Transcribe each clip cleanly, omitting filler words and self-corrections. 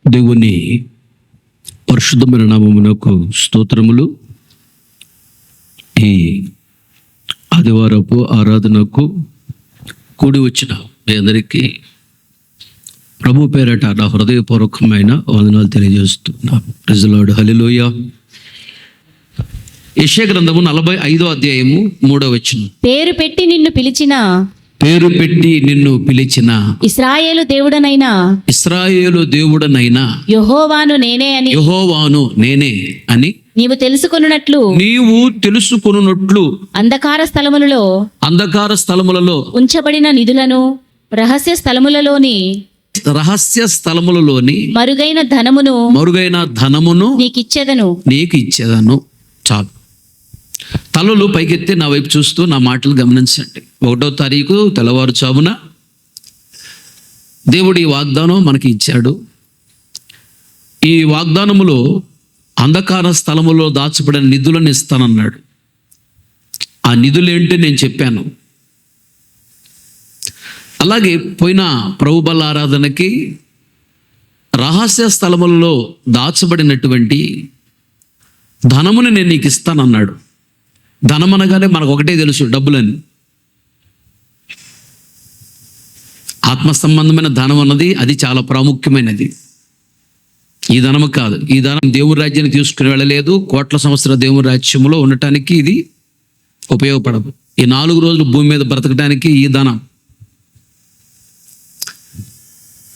దేవుని పరిశుద్ధమైన నామమునకు స్తోత్రములు. ఈ ఆదివారపు ఆరాధనకు కూడి వచ్చిన మీ అందరికీ ప్రభు పేరట నా హృదయపూర్వకమైన వందనాలు తెలియజేస్తున్నా. Praise the lord. హల్లెలూయా. యెషయా గ్రంథము 45వ అధ్యాయము 3వ వచనం. పేరు పెట్టి నిన్ను పిలిచిన ఇశ్రాయేలు దేవుడనైనా యెహోవాను నేనే అని నీవు తెలుసుకొనున్నట్లు అంధకార స్థలములలో ఉంచబడిన నిధులను రహస్య స్థలములలోని మరుగైన ధనమును నీకు ఇచ్చేదను. చాలు. తలలు పైకెత్తి నా వైపు చూస్తూ నా మాటలు గమనించండి. 1వ తారీఖు తెల్లవారుచామున దేవుడు ఈ వాగ్దానం మనకి ఇచ్చాడు. ఈ వాగ్దానములో అంధకార స్థలములో దాచబడిన నిధులను ఇస్తానన్నాడు. ఆ నిధులు ఏంటి నేను చెప్పాను. అలాగే పోయిన ప్రభు బల్ల ఆరాధనకి రహస్య స్థలములలో దాచబడినటువంటి ధనముని నేను నీకు ఇస్తానన్నాడు. ధనం అనగానే మనకు ఒకటే తెలుసు, డబ్బులని. ఆత్మ సంబంధమైన ధనం అన్నది అది చాలా ప్రాముఖ్యమైనది. ఈ ధనము కాదు. ఈ ధనం దేవుని రాజ్యాన్ని తీసుకుని వెళ్ళలేదు. కోట్ల సంవత్సరాల దేవుని రాజ్యంలో ఉండటానికి ఇది ఉపయోగపడదు. ఈ 4 రోజులు భూమి మీద బ్రతకడానికి ఈ ధనం.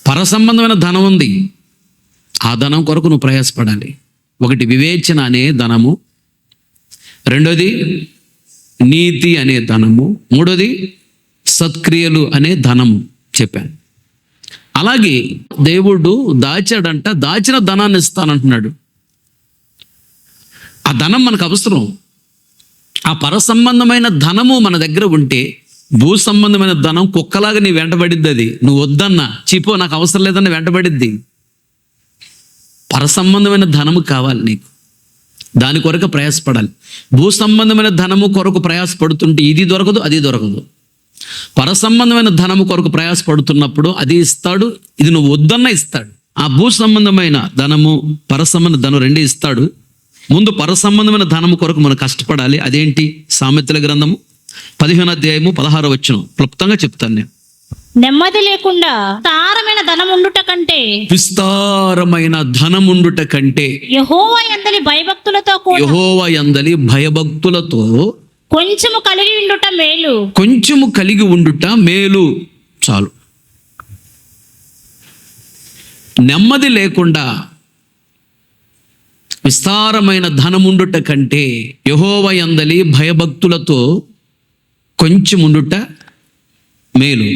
పర సంబంధమైన ధనం ఉంది. ఆ ధనం కొరకు నువ్వు ప్రయాసపడాలి. ఒకటి వివేచన అనే ధనము, రెండోది నీతి అనే ధనము, మూడోది సత్క్రియలు అనే ధనము చెప్పాను. అలాగే దేవుడు దాచాడంట, దాచిన ధనాన్ని ఇస్తానంటున్నాడు. ఆ ధనం మనకు అవసరం. ఆ పర సంబంధమైన ధనము మన దగ్గర ఉంటే భూ సంబంధమైన ధనం కుక్కలాగా నీ వెంటబడిద్ది. అది నువ్వు వద్దన్నా చీపో నాకు అవసరం లేదన్న వెంటబడిద్ది. పర సంబంధమైన ధనము కావాలి నీకు. దాని కొరకు ప్రయాసపడాలి. భూ సంబంధమైన ధనము కొరకు ప్రయాసపడుతుంటే ఇది దొరకదు, అది దొరకదు. పర సంబంధమైన ధనము కొరకు ప్రయాసపడుతున్నప్పుడు అది ఇస్తాడు, ఇది నువ్వు వద్దన్నా ఇస్తాడు. ఆ భూ సంబంధమైన ధనము పర సంబంధ ధనం రెండే ఇస్తాడు. ముందు పర సంబంధమైన ధనము కొరకు మనం కష్టపడాలి. అదేంటి? సామెతల గ్రంథము 15వ అధ్యాయము 16వ వచనం క్లుప్తంగా చెప్తాను నేను. నెమ్మది లేకుండా విస్తారమైన ధనముండుట కంటే యెహోవా యందలి భయభక్తులతో కొంచెము కలిగి ఉండుట మేలు. చాలు. నెమ్మది లేకుండా విస్తారమైన ధనముండుట కంటే యెహోవా యందలి భయభక్తులతో కొంచెం ఉండుట మేలు.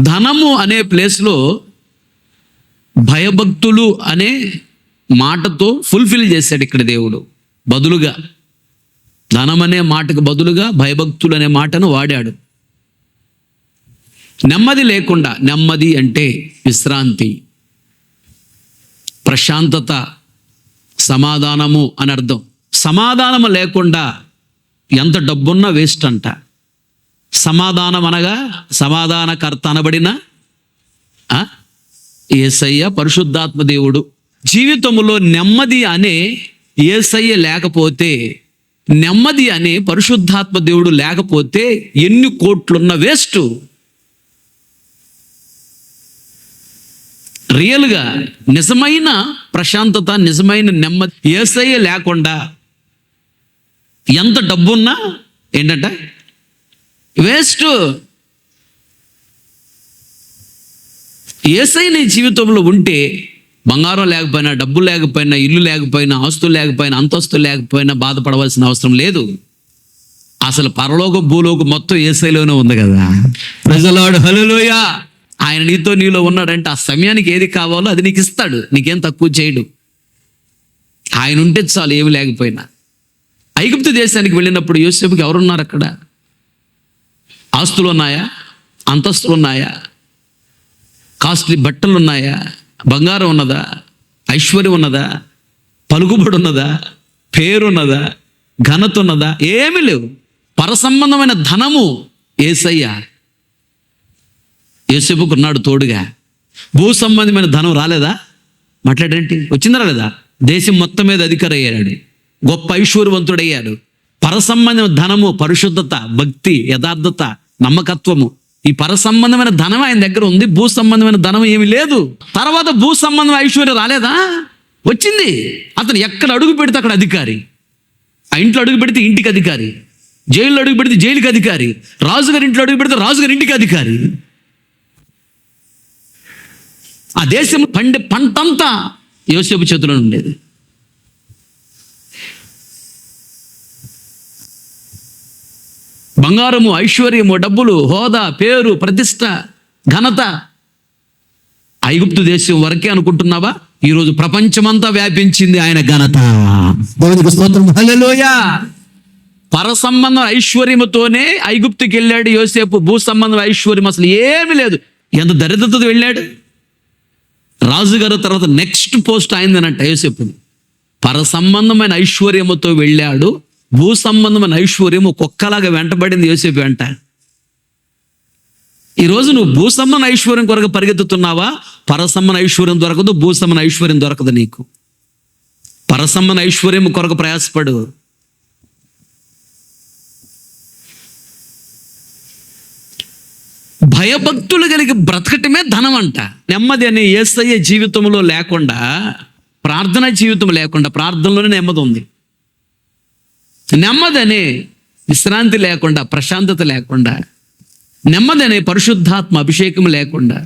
ధనము అనే ప్లేస్లో భయభక్తులు అనే మాటతో ఫుల్ఫిల్ చేశాడు ఇక్కడ దేవుడు. బదులుగా ధనం అనే మాటకు బదులుగా భయభక్తులు అనే మాటను వాడాడు. నెమ్మది లేకుండా, నెమ్మది అంటే విశ్రాంతి, ప్రశాంతత, సమాధానము అని అర్థం. సమాధానము లేకుండా ఎంత డబ్బున్నా వేస్ట్ అంట. సమాధానం అనగా సమాధానకర్త అనబడిన యేసయ్య పరిశుద్ధాత్మ దేవుడు. జీవితంలో నెమ్మది అనే యేసయ్య లేకపోతే, నెమ్మది అనే పరిశుద్ధాత్మ దేవుడు లేకపోతే ఎన్ని కోట్లున్న వేస్ట్. రియల్గా నిజమైన ప్రశాంతత, నిజమైన నెమ్మది యేసయ్య లేకుండా ఎంత డబ్బున్నా ఏంటంటే వేస్ట్. యేసయ్య నీ జీవితంలో ఉంటే బంగారం లేకపోయినా, డబ్బు లేకపోయినా, ఇల్లు లేకపోయినా, ఆస్తులు లేకపోయినా, అంతస్తులు లేకపోయినా బాధపడవలసిన అవసరం లేదు. అసలు పరలోకం భూలోకం మొత్తం యేసయ్యలోనే ఉంది కదా. Praise the lord. హల్లెలూయా. ఆయన నీలో ఉన్నాడంటే ఆ సమయానికి ఏది కావాలో అది నీకు ఇస్తాడు. నీకేం తక్కువ చేయడు. ఆయన ఉంటే చాలు, ఏమి లేకపోయినా. ఐగుప్తు దేశానికి వెళ్ళినప్పుడు యోసేపుకి ఎవరున్నారు అక్కడ? ఆస్తులు ఉన్నాయా? అంతస్తులు ఉన్నాయా? కాస్ట్లీ బట్టలు ఉన్నాయా? బంగారం ఉన్నదా? ఐశ్వర్యం ఉన్నదా? పలుకుబడి ఉన్నదా? పేరున్నదా? ఘనత ఉన్నదా? ఏమీ లేవు. పరసంబంధమైన ధనము యేసయ్య యోసేపుకు ఉన్నాడు తోడుగా. భూ సంబంధమైన ధనం రాలేదా? మాట్లాడేంటి? వచ్చిందా రాలేదా? దేశం మొత్తం మీద అధికారి అయ్యాడు, గొప్ప ఐశ్వర్యవంతుడయ్యాడు. పరసంబంధమైన ధనము, పరిశుద్ధత, భక్తి, యథార్థత, నమ్మకత్వము, ఈ పరసంబంధమైన ధనం ఆయన దగ్గర ఉంది. భూ సంబంధమైన ధనం ఏమీ లేదు. తర్వాత భూ సంబంధం ఐశ్వర్యం రాలేదా? వచ్చింది. అతను ఎక్కడ అడుగు పెడితే అక్కడ అధికారి. ఆ ఇంట్లో అడుగు పెడితే ఇంటికి అధికారి, జైల్లో అడుగు పెడితే జైలుకి అధికారి, రాజుగారి ఇంట్లో అడుగు పెడితే రాజుగారి ఇంటికి అధికారి. ఆ దేశం పంటంతా యోసేపు చేతిలో ఉండేది. బంగారము, ఐశ్వర్యము, డబ్బులు, హోదా, పేరు, ప్రతిష్ట, ఘనత ఐగుప్తు దేశం వరకే అనుకుంటున్నావా? ఈరోజు ప్రపంచమంతా వ్యాపించింది ఆయన ఘనత. దేవునికి స్తోత్రం. హల్లెలూయా. పరసంబంధం ఐశ్వర్యముతోనే ఐగుప్తుకి వెళ్ళాడు యోసేపు. భూ సంబంధం ఐశ్వర్యం అసలు ఏమీ లేదు. ఎంత దరిద్రతతో వెళ్ళాడు. రాజుగారు తర్వాత నెక్స్ట్ పోస్ట్ అయిందనంట యోసేపు. పరసంబంధమైన ఐశ్వర్యముతో వెళ్ళాడు. భూ సంబంధమైన ఐశ్వర్యము కుక్కలాగా వెంటబడింది యోసేపు వెంట. ఈరోజు నువ్వు భూ సంబంధ ఐశ్వర్యం కొరకు పరిగెత్తుతున్నావా? పరసంబంధ ఐశ్వర్యం దొరకదు, భూ సంబంధ ఐశ్వర్యం దొరకదు నీకు. పరసంబంధ ఐశ్వర్యం కొరకు ప్రయాసపడు. భయభక్తులు కలిగి బ్రతకటమే ధనం అంట. నెమ్మది అనే యేసయ్య జీవితంలో లేకుండా, ప్రార్థన జీవితం లేకుండా, ప్రార్థనలోనే నెమ్మది ఉంది. నెమ్మది అనే విశ్రాంతి లేకుండా, ప్రశాంతత లేకుండా, నెమ్మది అనే పరిశుద్ధాత్మ అభిషేకం లేకుండా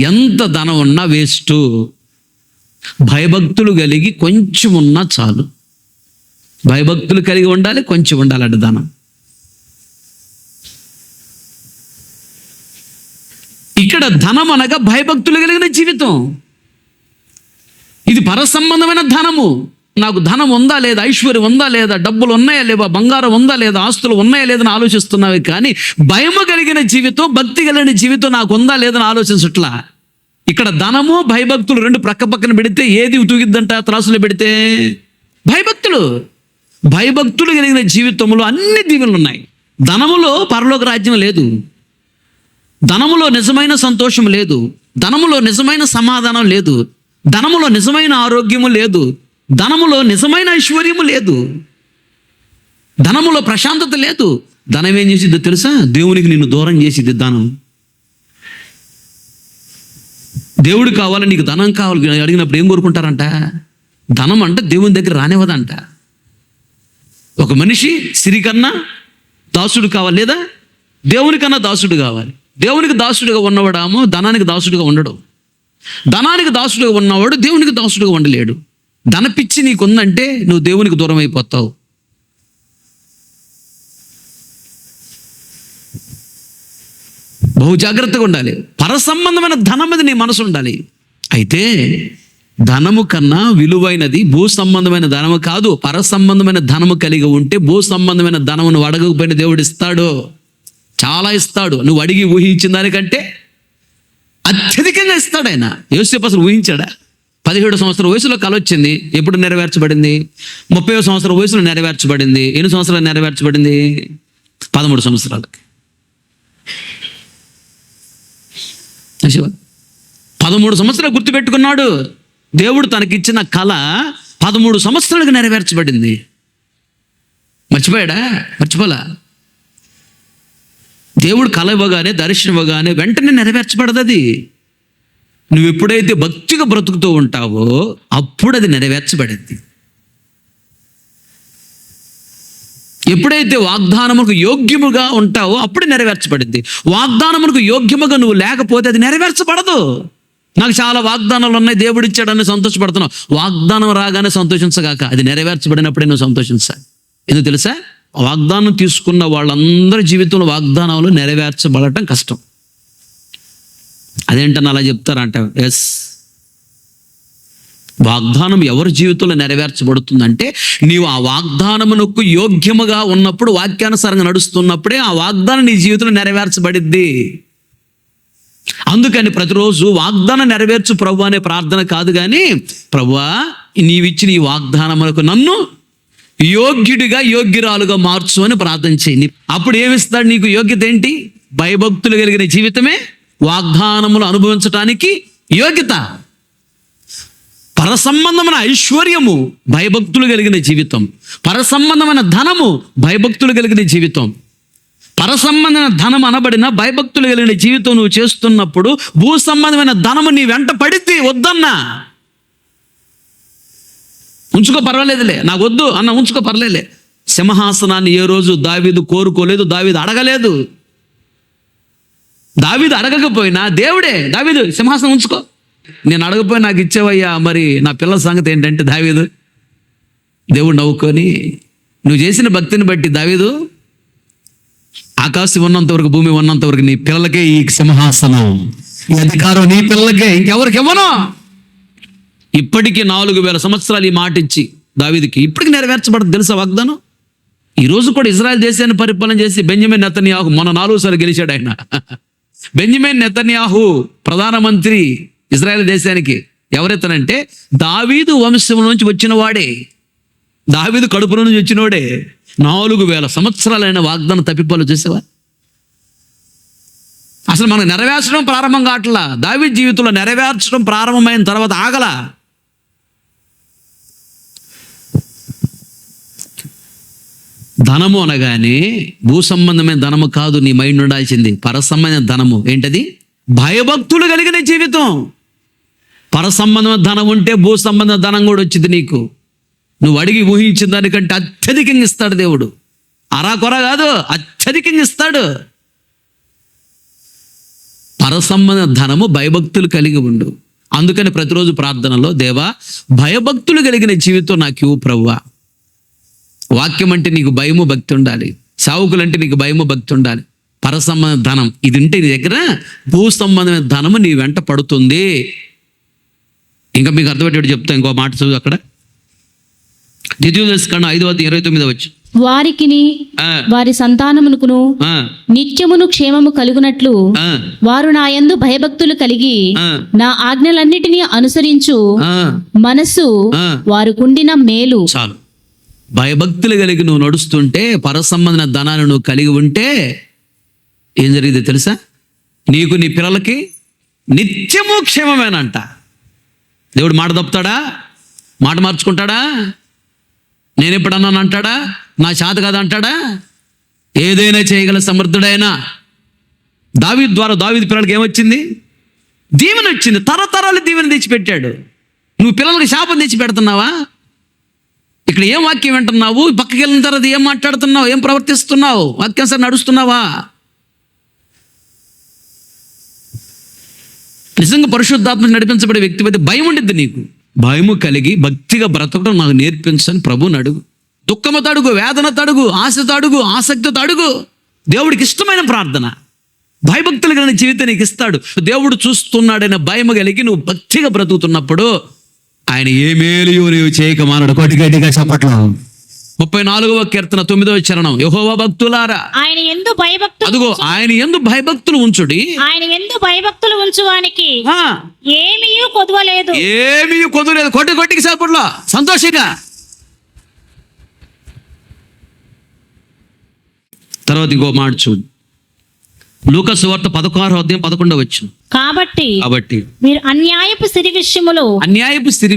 ఎంత ధనం ఉన్నా వేస్ట్. భయభక్తులు కలిగి కొంచెం ఉన్నా చాలు. భయభక్తులు కలిగి ఉండాలి, కొంచెం ఉండాలంట ధనం. ఇక్కడ ధనం అనగా భయభక్తులు కలిగిన జీవితం. ఇది పరసంబంధమైన ధనము. నాకు ధనం ఉందా లేదా, ఐశ్వర్యం ఉందా లేదా, డబ్బులు ఉన్నాయా లేవా, బంగారం ఉందా లేదా, ఆస్తులు ఉన్నాయా లేదని ఆలోచిస్తున్నావు. కానీ భయము కలిగిన జీవితం, భక్తి కలిగిన జీవితం నాకు ఉందా లేదని ఆలోచించట్లా. ఇక్కడ ధనము, భయభక్తులు రెండు ప్రక్క పక్కన పెడితే ఏది తూగిద్దంట? త్రాసులో పెడితే భయభక్తులు. భయభక్తులు కలిగిన జీవితంలో అన్ని దీవెనలు ఉన్నాయి. ధనములో పరలోక రాజ్యం లేదు. ధనములో నిజమైన సంతోషం లేదు. ధనములో నిజమైన సమాధానం లేదు. ధనములో నిజమైన ఆరోగ్యము లేదు. ధనములో నిజమైన ఐశ్వర్యము లేదు. ధనములో ప్రశాంతత లేదు. ధనం ఏం చేసిద్దో తెలుసా? దేవునికి నిన్ను దూరం చేసిద్ది ధనం. దేవుడు కావాలి, నీకు ధనం కావాలి అడిగినప్పుడు ఏం కోరుకుంటారంట? ధనం అంటే దేవుని దగ్గర రానివ్వదంట. ఒక మనిషి సిరికన్నా దాసుడు కావాలి, లేదా దేవునికన్నా దాసుడు కావాలి. దేవునికి దాసుడిగా ఉన్నవాడామో ధనానికి దాసుడిగా ఉండడు. ధనానికి దాసుడిగా ఉన్నవాడు దేవునికి దాసుడిగా ఉండలేడు. ధన పిచ్చి నీకుందంటే నువ్వు దేవునికి దూరం అయిపోతావు. బహు జాగ్రత్తగా ఉండాలి. పరసంబంధమైన ధనం మీద నీ మనసు ఉండాలి. అయితే ధనము కన్నా విలువైనది భూ సంబంధమైన ధనము కాదు. పరసంబంధమైన ధనము కలిగి ఉంటే భూ సంబంధమైన ధనమును అడగకపోయిన దేవుడు ఇస్తాడు, చాలా ఇస్తాడు. నువ్వు అడిగి ఊహించిన దానికంటే అత్యధికంగా ఇస్తాడు ఆయన. యోసేపు అసలు ఊహించాడా? 17 సంవత్సరాల వయసులో కల వచ్చింది. ఎప్పుడు నెరవేర్చబడింది? 30వ సంవత్సరం వయసులో నెరవేర్చబడింది. ఎన్ని సంవత్సరాలు నెరవేర్చబడింది? 13 సంవత్సరాలకి. 13 సంవత్సరాలు గుర్తుపెట్టుకున్నాడు. దేవుడు తనకిచ్చిన కళ 13 సంవత్సరాలకు నెరవేర్చబడింది. మర్చిపోయాడా? మర్చిపోలా. దేవుడు కళ ఇవ్వగానే, దర్శనం ఇవ్వగానే వెంటనే నెరవేర్చబడదు అది. నువ్వు ఎప్పుడైతే భక్తిగా బ్రతుకుతూ ఉంటావో అప్పుడు అది నెరవేర్చబడింది. ఎప్పుడైతే వాగ్దానముకు యోగ్యముగా ఉంటావో అప్పుడు నెరవేర్చబడింది. వాగ్దానముకు యోగ్యముగా నువ్వు లేకపోతే అది నెరవేర్చబడదు. నాకు చాలా వాగ్దానాలు ఉన్నాయి, దేవుడు ఇచ్చాడని సంతోషపడుతున్నావు. వాగ్దానం రాగానే సంతోషించగాక, అది నెరవేర్చబడినప్పుడే నువ్వు సంతోషించాలి. ఎందుకు తెలుసా? వాగ్దానం తీసుకున్న వాళ్ళందరి జీవితంలో వాగ్దానాలు నెరవేర్చబడటం కష్టం. అదేంటని అలా చెప్తారంట. ఎస్, వాగ్దానం ఎవరి జీవితంలో నెరవేర్చబడుతుందంటే నీవు ఆ వాగ్దానమునకు యోగ్యముగా ఉన్నప్పుడు, వాక్యానుసారంగా నడుస్తున్నప్పుడే ఆ వాగ్దానం నీ జీవితంలో నెరవేర్చబడిద్ది. అందుకని ప్రతిరోజు వాగ్దానం నెరవేర్చు ప్రభు అనే ప్రార్థన కాదు, కానీ ప్రభువా నీవిచ్చిన ఈ వాగ్దానములకు నన్ను యోగ్యుడిగా, యోగ్యురాలుగా మార్చు అని ప్రార్థన చేయి. అప్పుడు ఏమిస్తాడు నీకు? యోగ్యత ఏంటి? భయభక్తులు కలిగిన జీవితమే వాగ్దానములు అనుభవించటానికి యోగ్యత. పరసంబంధమైన ఐశ్వర్యము భయభక్తులు కలిగిన జీవితం, పరసంబంధమైన ధనము భయభక్తులు కలిగిన జీవితం. పరసంబంధమైన ధనం అనబడిన భయభక్తులు కలిగిన జీవితం నువ్వు చేస్తున్నప్పుడు భూ సంబంధమైన ధనము నీ వెంట పడితే వద్దన్నా ఉంచుకో పర్వాలేదులే, నాకు వద్దు అన్న ఉంచుకో పర్లేదులే. సింహాసనాన్ని ఏ రోజు దావీదు కోరుకోలేదు, దావీదు అడగలేదు. దావీదు అడగకపోయినా దేవుడే దావీదు సింహాసనం ఉంచుకో, నేను అడగపోయి నాకు ఇచ్చేవయ్యా, మరి నా పిల్లల సంగతి ఏంటంటే దేవుడు నవ్వుకొని నువ్వు చేసిన భక్తిని బట్టి దావీదు ఆకాశం ఉన్నంత వరకు భూమి ఉన్నంత వరకు నీ పిల్లలకే ఈ సింహాసనం, ఈ అధికారం నీ పిల్లలకే, ఇంకెవరికి ఇవ్వను. ఇప్పటికీ 4000 సంవత్సరాలు ఈ మాట ఇచ్చి దావీదుకి ఇప్పటికి నెరవేర్చబడదు తెలుసా వాగ్దానం. ఈరోజు కూడా ఇజ్రాయెల్ దేశాన్ని పరిపాలన చేసి బెంజమిన్ నెతన్యాహు మొన్న 4 సార్లు గెలిచాడు ఆయన. బెంజమిన్ నెతన్యాహు ప్రధానమంత్రి ఇజ్రాయెల్ దేశానికి. ఎవరెత్తనంటే దావీదు వంశం నుంచి వచ్చిన వాడే, దావీదు కడుపులో నుంచి వచ్చినవాడే. 4000 సంవత్సరాలైన వాగ్దానం తప్పిపోలు చూసావా? అసలు మనకు నెరవేర్చడం ప్రారంభం కావట్లా. దావీదు జీవితంలో నెరవేర్చడం ప్రారంభమైన తర్వాత ఆగల. ధనము అనగానే భూ సంబంధమైన ధనము కాదు నీ మైండ్ ఉండాల్సింది, పరసంబంధమైన ధనము. ఏంటది? భయభక్తులు కలిగిన జీవితం. పరసంబంధమైన ధనం ఉంటే భూ సంబంధ ధనం కూడా వచ్చింది నీకు. నువ్వు అడిగి ఊహించిన దానికంటే అత్యధికంగా ఇస్తాడు దేవుడు. అరాకొర కాదు, అత్యధికంగా ఇస్తాడు. పరసంబంధ ధనము భయభక్తులు కలిగి ఉండు. అందుకని ప్రతిరోజు ప్రార్థనలో దేవా భయభక్తులు కలిగిన జీవితం నాకు ఇవ్వు ప్రభువా. వాక్యం అంటే నీకు భయము భక్తి ఉండాలి, సావుకులంటే నీకు భయము భక్తి ఉండాలి. పరసంబంధ ధనం ఇది ఉంటే నీ దగ్గర భూ సంబంధమైన ధనము నీ వెంట పడుతుంది. ఇంకా మీకు అర్థమయ్యేటట్టు చెప్తా, ఇంకో మాట చదువు అక్కడ. ద్వితీయోపదేశకాండం 5:29 వారికిని వారి సంతానమునకును నిత్యమును క్షేమము కలుగునట్లు వారు నా యందు భయభక్తులు కలిగి నా ఆజ్ఞలన్నిటినీ అనుసరించు మనస్సు వారికుండిన మేలు. చాలు. భయభక్తులు కలిగి నువ్వు నడుస్తుంటే, పరసంబంధమైన ధనాన్ని నువ్వు కలిగి ఉంటే ఏం జరిగింది తెలుసా? నీకు నీ పిల్లలకి నిత్యము క్షేమమేనంట. దేవుడు మాట తప్పుతాడా? మాట మార్చుకుంటాడా? నేను ఎప్పుడన్నాను అంటాడా? నా చేత కాదు అంటాడా? ఏదైనా చేయగల సమర్థుడైనా. దావీదు ద్వారా దావీదు పిల్లలకి ఏమొచ్చింది? దీవెన వచ్చింది. తరతరాలు దీవెన తెచ్చిపెట్టాడు. నువ్వు పిల్లలకి శాపం తెచ్చి పెడుతున్నావా? ఇక్కడ ఏం వాక్యం వింటున్నావు? పక్కకి వెళ్ళిన తర్వాత ఏం మాట్లాడుతున్నావు? ఏం ప్రవర్తిస్తున్నావు? వాక్యం సార్ నడుస్తున్నావా? నిజంగా పరిశుద్ధాత్మ నడిపించబడే వ్యక్తి అయితే భయం ఉండిద్ది నీకు. భయము కలిగి భక్తిగా బ్రతకడం నాకు నేర్పించని ప్రభువుని అడుగు. దుఃఖముతో అడుగు, వేదనతో అడుగు, ఆశతో అడుగు, ఆసక్తితో అడుగు. దేవుడికి ఇష్టమైన ప్రార్థన. భయభక్తులు కలిగిన జీవితం నీకు ఇస్తాడు. దేవుడు చూస్తున్నాడైన భయము కలిగి నువ్వు భక్తిగా బ్రతుకుతున్నప్పుడు ఆయన ఏ మేలు నీవు చేయక మానడు. కొట్టిగట్టిగా చెప్పట్లా. 34వ కీర్తన 9వ చరణం. యెహోవా భక్తులారా ఆయన యందు భయభక్తులు, అదుగో ఆయన యందు భయభక్తులు ఉంచుడి. ఆయన యందు భయభక్తులు ఉంచువానికి ఏమీ కొదవలేదు, ఏమీ కొదవలేదు. కొట్టికి సేపట్లో సంతోషంగా. తర్వాత ఇంకో మాట చూడు. లూకా సువార్త 16:11 కాబట్టి మీరు అన్యాయపు సిరి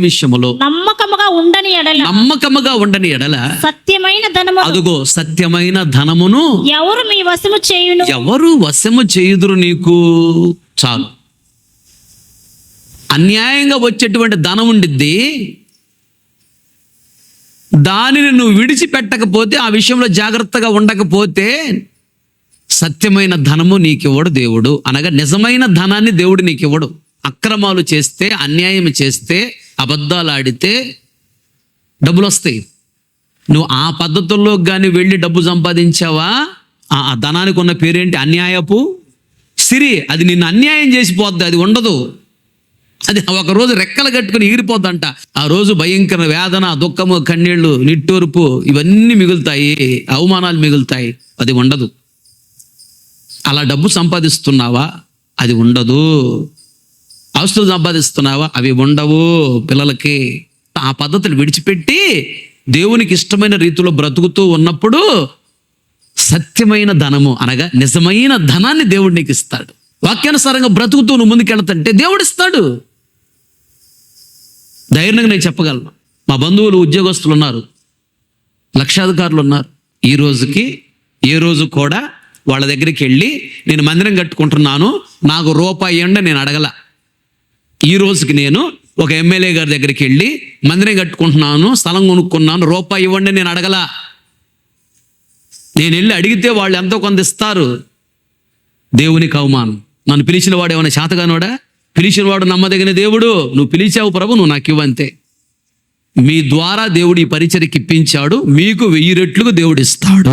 విషయములో నమ్మకముగా ఉండని ఎడల సత్యమైన ధనము, అదుగో సత్యమైన ధనమును ఎవరు మీ వశము చేయును, ఎవరు వశము చేయుదురు నీకు. చాలు. అన్యాయంగా వచ్చేటువంటి ధనం ఉండిద్ది. దానిని నువ్వు విడిచిపెట్టకపోతే, ఆ విషయంలో జాగ్రత్తగా ఉండకపోతే సత్యమైన ధనము నీకివ్వడు దేవుడు. అనగా నిజమైన ధనాన్ని దేవుడు నీకివ్వడు. అక్రమాలు చేస్తే, అన్యాయం చేస్తే, అబద్ధాలు ఆడితే డబ్బులు వస్తాయి. నువ్వు ఆ పద్ధతుల్లో కానీ వెళ్ళి డబ్బు సంపాదించావా, ఆ ధనానికి ఉన్న పేరేంటి? అన్యాయపు సిరి. అది నిన్ను అన్యాయం చేసిపోద్ది. అది ఉండదు. అది ఒకరోజు రెక్కలు కట్టుకుని ఎగిరిపోద్దంట. ఆ రోజు భయంకర వేదన, దుఃఖము, కన్నీళ్లు, నిట్టూర్పు ఇవన్నీ మిగులుతాయి, అవమానాలు మిగులుతాయి. అది ఉండదు. అలా డబ్బు సంపాదిస్తున్నావా? అది ఉండదు. ఆస్తులు సంపాదిస్తున్నావా? అవి ఉండవు పిల్లలకి. ఆ పద్ధతులు విడిచిపెట్టి దేవునికి ఇష్టమైన రీతిలో బ్రతుకుతూ ఉన్నప్పుడు సత్యమైన ధనము అనగా నిజమైన ధనాన్ని దేవుడు నీకు ఇస్తాడు. వాక్యానుసారంగా బ్రతుకుతూ నువ్వు ముందుకెళ్తుంటే దేవుడు ఇస్తాడు. ధైర్యంగా నేను చెప్పగలను. మా బంధువులు ఉద్యోగస్తులు ఉన్నారు, లక్షాధికారులు ఉన్నారు. ఏ రోజు కూడా వాళ్ళ దగ్గరికి వెళ్ళి నేను మందిరం కట్టుకుంటున్నాను, నాకు రూపాయి ఇవ్వండి నేను అడగల. ఈ రోజుకి నేను ఒక ఎమ్మెల్యే గారి దగ్గరికి వెళ్ళి మందిరం కట్టుకుంటున్నాను, స్థలం కొనుక్కున్నాను, రూపాయి ఇవ్వండి నేను అడగల. నేను వెళ్ళి అడిగితే వాళ్ళు ఎంతో కొంత ఇస్తారు. దేవునికి అవమానం. నన్ను పిలిచిన వాడు ఏమైనా శాతగానోడా? పిలిచిన వాడు నమ్మదగిన దేవుడు. నువ్వు పిలిచావు ప్రభు, నువ్వు నాకు ఇవ్వంతే. మీ ద్వారా దేవుడు ఈ పరిచర్యకి ఇప్పించాడు, మీకు 1000 రెట్లుగా దేవుడు ఇస్తాడు.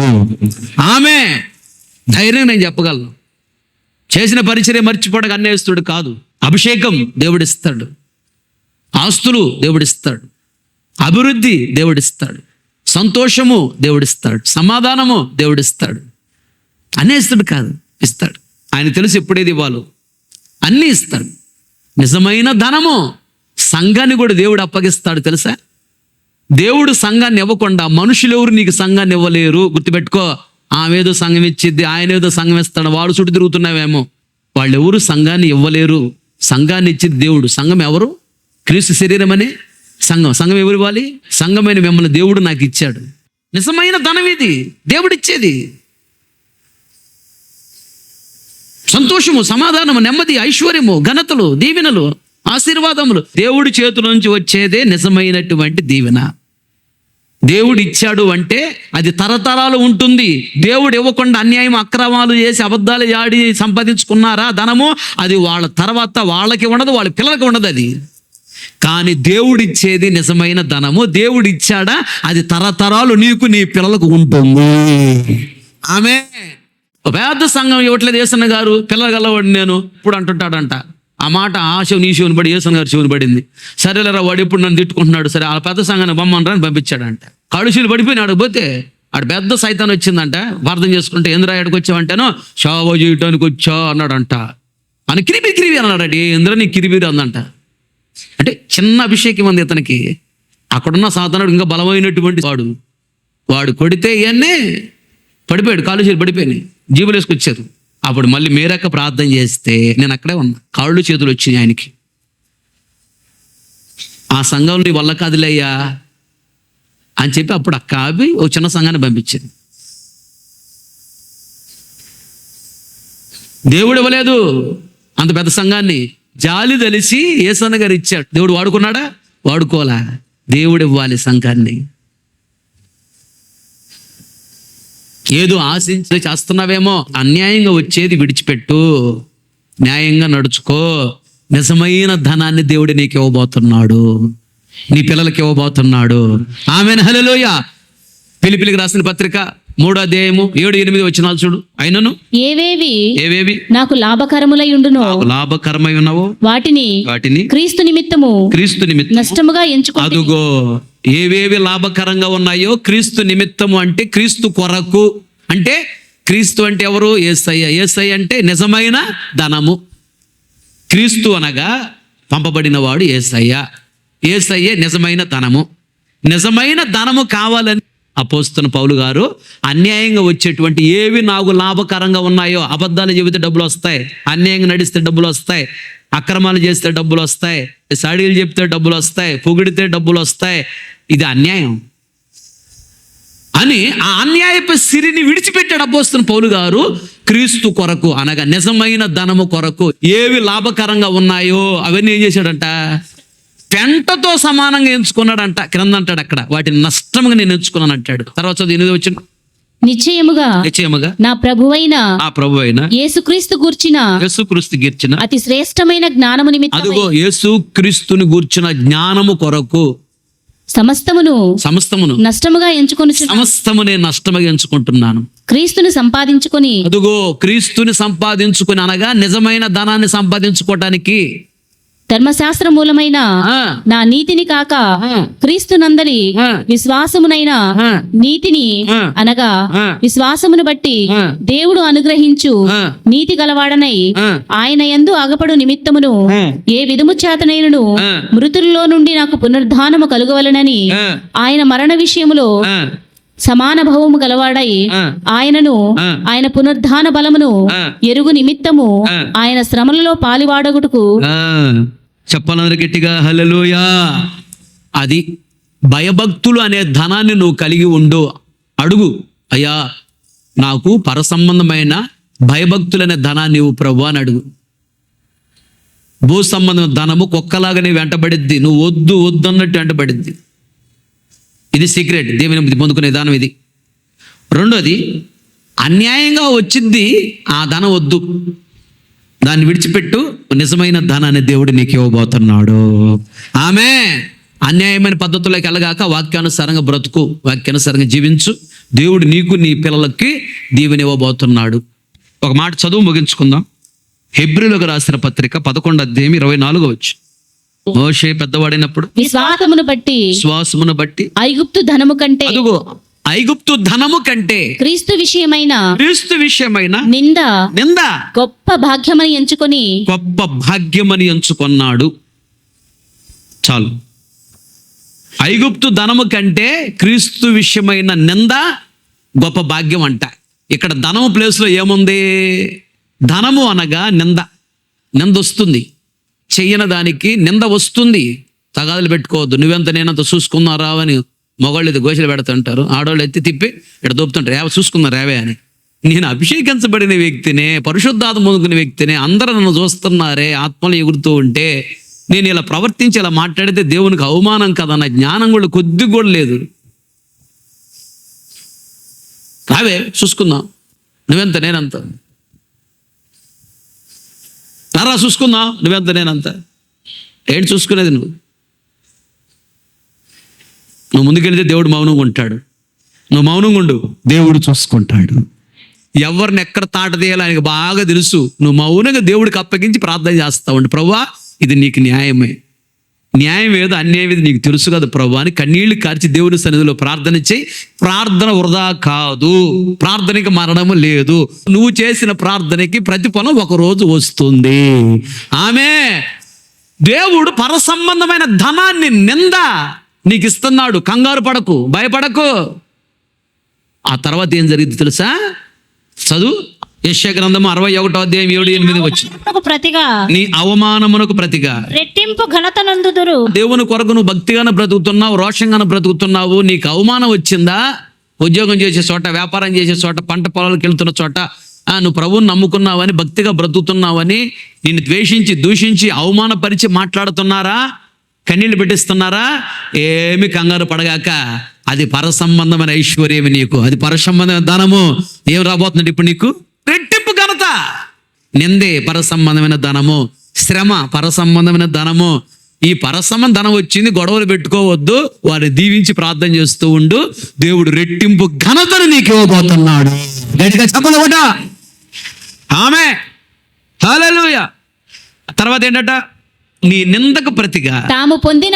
ఆమె ధైర్యం నేను చెప్పగలను. చేసిన పరిచర్య మర్చిపోవడం అన్యాయస్తుడు కాదు. అభిషేకం దేవుడిస్తాడు, ఆస్తులు దేవుడిస్తాడు, అభివృద్ధి దేవుడిస్తాడు, సంతోషము దేవుడిస్తాడు, సమాధానము దేవుడిస్తాడు. అన్యాయస్తుడు కాదు, ఇస్తాడు. ఆయన తెలుసు ఎప్పుడేది ఇవ్వాలో, అన్నీ ఇస్తాడు. నిజమైన ధనము సంఘాన్ని కూడా దేవుడు అప్పగిస్తాడు తెలుసా. దేవుడు సంఘాన్ని ఇవ్వకుండా మనుషులు ఎవరు నీకు సంఘాన్ని ఇవ్వలేరు. గుర్తుపెట్టుకో. ఆమెదో సంఘం ఇచ్చిద్ది, ఆయన ఏదో సంఘం ఇస్తాడు, వాడు చుట్టూ తిరుగుతున్నావేమో. వాళ్ళు ఎవరు సంఘాన్ని ఇవ్వలేరు. సంఘాన్ని ఇచ్చింది దేవుడు. సంఘం ఎవరు? క్రీస్తు శరీరం అనే సంఘం ఎవరు ఇవ్వాలి? సంఘమైన మిమ్మల్ని దేవుడు నాకు ఇచ్చాడు. నిజమైన ధనం ఇది, దేవుడిచ్చేది. సంతోషము, సమాధానము, నెమ్మది, ఐశ్వర్యము, ఘనతలు, దీవెనలు, ఆశీర్వాదములు దేవుడి చేతుల నుంచి వచ్చేదే నిజమైనటువంటి దీవెన. దేవుడు ఇచ్చాడు అంటే అది తరతరాలు ఉంటుంది. దేవుడు ఇవ్వకుండా అన్యాయం, అక్రమాలు చేసి అబద్ధాలు ఆడి సంపాదించుకున్నారా ధనము, అది వాళ్ళ తర్వాత వాళ్ళకి ఉండదు, వాళ్ళ పిల్లలకి ఉండదు. అది కానీ దేవుడిచ్చేది నిజమైన ధనము. దేవుడు ఇచ్చాడా అది తరతరాలు నీకు, నీ పిల్లలకు ఉంటుంది. ఆమె పెద్ద సంఘం ఇవ్వట్లేదు యేసన్న గారు, పిల్లలు గల్లవాడు నేను ఇప్పుడు అంటుంటాడంట. ఆ మాట ఆ శివుని ఈ శివుని పడి యేసన్న గారు శివుని పడింది. సరేలేరా వాడు ఇప్పుడు నన్ను తిట్టుకుంటున్నాడు, సరే ఆ పెద్ద సంఘాన్ని బొమ్మని పంపించాడంట. కడుషులు పడిపోయినాడు. పోతే ఆడు పెద్ద సైతాన్ వచ్చిందంట. అర్థం చేసుకుంటే ఎందుకు రాయడానికి వచ్చావంటేనో షావో చేయటానికి వచ్చా అన్నాడంట. అని కిరిబిరి అన్నాడు. ఎందులో నీ కిరిబిరి అందంట. అంటే చిన్న అభిషేకం ఉంది ఇతనికి. అక్కడున్న సాతానుడు ఇంకా బలమైనటువంటి వాడు కొడితే ఇవన్నీ పడిపోయాడు, కాళ్ళు చేతులు పడిపోయినాయి, జీబులు వేసుకొచ్చారు. అప్పుడు మళ్ళీ మేరక్క ప్రార్థన చేస్తే నేను అక్కడే ఉన్నా, కాళ్ళు చేతులు వచ్చినాయి ఆయనకి. ఆ సంఘం నీ వల్ల కాదులేయ్యా అని చెప్పి అప్పుడు అక్క ఆపి ఓ చిన్న సంఘాన్ని పంపించింది. దేవుడు ఇవ్వలేదు అంత పెద్ద సంఘాన్ని. జాలి తెలిసి యేసన్న గారు ఇచ్చాడు. దేవుడు వాడుకున్నాడా? వాడుకోవాలా. దేవుడు ఇవ్వాలి సంఘాన్ని. ఏదో ఆశించి చేస్తున్నావేమో, అన్యాయంగా వచ్చేది విడిచిపెట్టు, న్యాయంగా నడుచుకో. నిజమైన ధనాన్ని దేవుడు నీకు ఇవ్వబోతున్నాడు, నీ పిల్లలకి ఇవ్వబోతున్నాడు. ఆమేన్, హల్లెలూయా. ఫిలిప్పీయులకు రాసిన పత్రిక 3వ అధ్యాయము 7-8 వచనాలు చూడు. అయినను ఏవేవి నాకు లాభకరములై ఉండును, లాభకరమై ఉన్నావో వాటిని క్రీస్తు నిమిత్తము నష్టముగా ఎంచుకో. అదుగో ఏవేవి లాభకరంగా ఉన్నాయో క్రీస్తు నిమిత్తము అంటే క్రీస్తు కొరకు. అంటే క్రీస్తు అంటే ఎవరు? యేసయ్య. యేసయ్య అంటే నిజమైన ధనము. క్రీస్తు అనగా పంపబడిన వాడు యేసయ్య. యేసయ్యే నిజమైన ధనము. నిజమైన ధనము కావాలని అపోస్తలుడైన పౌలు గారు అన్యాయంగా వచ్చేటువంటి ఏవి నాకు లాభకరంగా ఉన్నాయో, అబద్ధాలు చెబితే డబ్బులు వస్తాయి, అన్యాయంగా నడిస్తే డబ్బులు వస్తాయి, అక్రమాలు చేస్తే డబ్బులు వస్తాయి, సాడీలు చెప్తే డబ్బులు వస్తాయి, పొగిడితే డబ్బులు వస్తాయి, ఇది అన్యాయం అని ఆ అన్యాయపు సిరిని విడిచిపెట్టాడు అపోస్తలుడైన పౌలు గారు. క్రీస్తు కొరకు అనగా నిజమైన ధనము కొరకు ఏవి లాభకరంగా ఉన్నాయో అవన్నీ ఏం చేశాడంట? పెంటతో సమానంగా ఎంచుకున్నాడంట. క్రింద అంటాడు అక్కడ, వాటిని నష్టంగా నేను ఎంచుకున్నాను అంటాడు. తర్వాత 8వ వచనం, నిశ్చయముగా నా ప్రభువైన యేసుక్రీస్తు గూర్చిన అతి శ్రేష్టమైన జ్ఞానము నిమిత్తమై, అదిగో యేసుక్రీస్తుని గూర్చిన జ్ఞానము కొరకు సమస్తమును నష్టముగా ఎంచుకొని, సమస్తమునే నష్టముగా ఎంచుకుంటున్నాను. క్రీస్తుని సంపాదించుకొని, అదిగో క్రీస్తుని సంపాదించుకొని అనగా నిజమైన ధనాన్ని సంపాదించుకోవటానికి ధర్మశాస్త్ర మూలమైన నా నీతిని కాక క్రీస్తునందలి విశ్వాసమునైన నీతిని అనగా విశ్వాసమును బట్టి దేవుడు అనుగ్రహించు నీతి గలవాడనై ఆయన యందు అగపడు నిమిత్తమును ఏ విధము చేతనైనను మృతుల్లో నుండి నాకు పునరుద్ధానము కలుగవలనని ఆయన మరణ విషయములో సమాన భావము గలవాడై ఆ. ఆయనను ఆ. ఆయన పునరుద్ధాన బలమును ఆ. ఎరుగు నిమిత్తము ఆ. ఆయన శ్రమలలో పాలివాడగుటకు చెప్పాలందరూ గట్టిగా హల్లెలూయా. అది భయభక్తులు అనే ధనాన్ని నువ్వు కలిగి ఉండు. అడుగు, అయ్యా నాకు పరసంబంధమైన భయభక్తులు అనే ధనాన్ని ఇవ్వు ప్రభు అని అడుగు. భూ సంబంధం ధనము కుక్కలాగానే వెంటబడిద్ది, నువ్వు వద్దు వద్దు అన్నట్టు వెంటబడిద్ది. ఇది సీక్రెట్, దేవుని పొందుకునే విధానం ఇది. రెండోది, అన్యాయంగా వచ్చింది ఆ ధనం వద్దు, దాన్ని విడిచిపెట్టు, నిజమైన ధనాన్ని దేవుడు నీకు ఇవ్వబోతున్నాడు. ఆమె అన్యాయమైన పద్ధతుల్లోకి వెళ్ళగాక వాక్యానుసారంగా బ్రతుకు, వాక్యానుసారంగా జీవించు. దేవుడు నీకు నీ పిల్లలకి దీవెని ఇవ్వబోతున్నాడు. ఒక మాట చదువు ముగించుకుందాం. హెబ్రీయులకు రాసిన పత్రిక 11వ అధ్యాయం 24వ వచనం. మోషే పెద్దవాడైనప్పుడు విశ్వాసమును బట్టి విశ్వాసమును బట్టి ఐగుప్తు ధనము కంటే అదుగో ఐగుప్తు ధనము కంటే క్రీస్తు విషయమైన క్రీస్తు విషయమైన నింద నింద గొప్ప భాగ్యమని ఎంచుకొని గొప్ప భాగ్యమని ఎంచుకున్నాడు. చాలు. ఐగుప్తు ధనము కంటే క్రీస్తు విషయమైన నింద గొప్ప భాగ్యం అంట. ఇక్కడ ధనము ప్లేస్లో ఏముంది? ధనము అనగా నింద. నింద వస్తుంది, చెయ్యని దానికి నింద వస్తుంది. తగాదులు పెట్టుకోవద్దు. నువ్వెంత నేనంత చూసుకున్నారా అని మగవాళ్ళు ఇది గోషలు పెడుతుంటారు, ఆడవాళ్ళు ఎత్తి తిప్పి ఇక్కడ దోపుతుంటారు, ఏవ చూసుకున్నారు ఏవే అని. నేను అభిషేకించబడిన వ్యక్తినే, పరిశుద్ధాత్మ పొందుకునే వ్యక్తినే, అందరూ నన్ను చూస్తున్నారే ఆత్మలు ఎగురుతూ ఉంటే నేను ఇలా ప్రవర్తించి ఇలా మాట్లాడితే దేవునికి అవమానం కదన్న జ్ఞానం కూడా కొద్ది కూడా లేదు. రావే చూసుకుందాం, నువ్వెంత నేనంత, నరా చూసుకుందాం, నువ్వెంత నేనంత. ఏంటి చూసుకునేది? నువ్వు ముందుకెళ్తే దేవుడు మౌనంగా ఉంటాడు, నువ్వు మౌనంగా ఉండు, దేవుడు చూసుకుంటాడు. ఎవరిని ఎక్కడ తాట తీయాలో ఆయనకు బాగా తెలుసు. నువ్వు మౌనంగా దేవుడికి అప్పగించి ప్రార్థన చేస్తావు ఉండు. ప్రభువా ఇది నీకు న్యాయమే, న్యాయం ఏదో అన్యాయం ఏదో నీకు తెలుసు కదా ప్రభు అని కన్నీళ్లు కార్చి దేవుని సన్నిధిలో ప్రార్థన చేయి. ప్రార్థన వృధా కాదు, ప్రార్థనకి మరణము లేదు. నువ్వు చేసిన ప్రార్థనకి ప్రతిఫలం ఒకరోజు వస్తుంది. ఆమె దేవుడు పరసంబంధమైన ధనాన్ని నింద నీకు ఇస్తున్నాడు. కంగారు పడకు, భయపడకు. ఆ తర్వాత ఏం జరిగింది తెలుసా? చదువు యెషయా గ్రంథము 61వ అధ్యాయం 7-8 వచ్చి. ప్రతిగా నీ అవమానమునకు ప్రతిగా రెట్టింపు ఘనత నందుదురు. దేవుని కొరకు నువ్వు భక్తిగానే బ్రతుకుతున్నావు, రోషంగానే బ్రతుకుతున్నావు. నీకు అవమానం వచ్చిందా? ఉద్యోగం చేసే చోట, వ్యాపారం చేసే చోట, పంట పొలాలకు వెళ్తున్న చోట నువ్వు ప్రభువుని నమ్ముకున్నావని, భక్తిగా బ్రతుకుతున్నావని నిన్ను ద్వేషించి దూషించి అవమానపరిచి మాట్లాడుతున్నారా? కన్నీళ్లు పెట్టిస్తున్నారా? ఏమి కంగారు పడగాక, అది పరసంబంధమైన ఐశ్వర్యమే నీకు, అది పరసంబంధమైన ధనము. ఏం రాబోతుంది ఇప్పుడు నీకు? రెట్టింపు ఘనత. నిందే పరసంబంధమైన ధనము, శ్రమ పరసంబంధమైన ధనము. ఈ పరసంబంధ ధనం వచ్చింది, గొడవలు పెట్టుకోవద్దు, వారిని దీవించి ప్రార్థన చేస్తూ ఉండు. దేవుడు రెట్టింపు ఘనతను నీకు ఇవ్వబోతున్నాడు. గట్టిగా చెప్పండి ఒకట. ఆమె హల్లెలూయా. తర్వాత ఏంటట? నీ నిందకు ప్రతిగా తాము పొందిన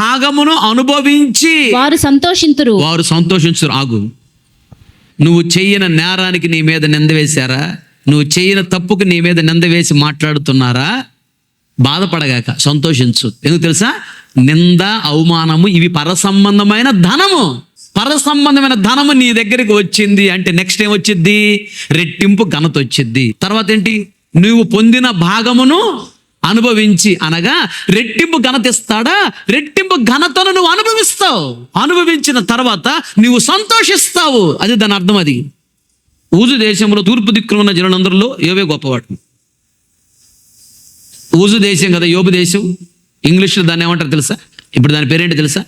భాగమును అనుభవించి వారు సంతోషించురు. ఆగు. నువ్వు చెయ్యని నేరానికి నీ మీద నింద వేశారా? నువ్వు చెయ్యని తప్పుకు నీ మీద నింద వేసి మాట్లాడుతున్నారా? బాధపడగాక సంతోషించు. ఎందుకు తెలుసా? నింద, అవమానము ఇవి పరసంబంధమైన ధనము. పరసంబంధమైన ధనము నీ దగ్గరికి వచ్చింది అంటే నెక్స్ట్ ఏం వచ్చింది? రెట్టింపు ఘనత వచ్చింది. తర్వాత ఏంటి? నువ్వు పొందిన భాగమును అనుభవించి, అనగా రెట్టింపు ఘనత ఇస్తాడా? రెట్టింపు ఘనతను నువ్వు అనుభవిస్తావు. అనుభవించిన తర్వాత నువ్వు సంతోషిస్తావు. అది దాని అర్థం. అది ఊజు దేశంలో తూర్పు దిక్కున ఉన్న జనులందరిలో యోబే గొప్పవాడు. ఊజు దేశం కదా యోబు దేశం. ఇంగ్లీష్లో దాన్ని ఏమంటారు తెలుసా? ఇప్పుడు దాని పేరేంటి తెలుసా?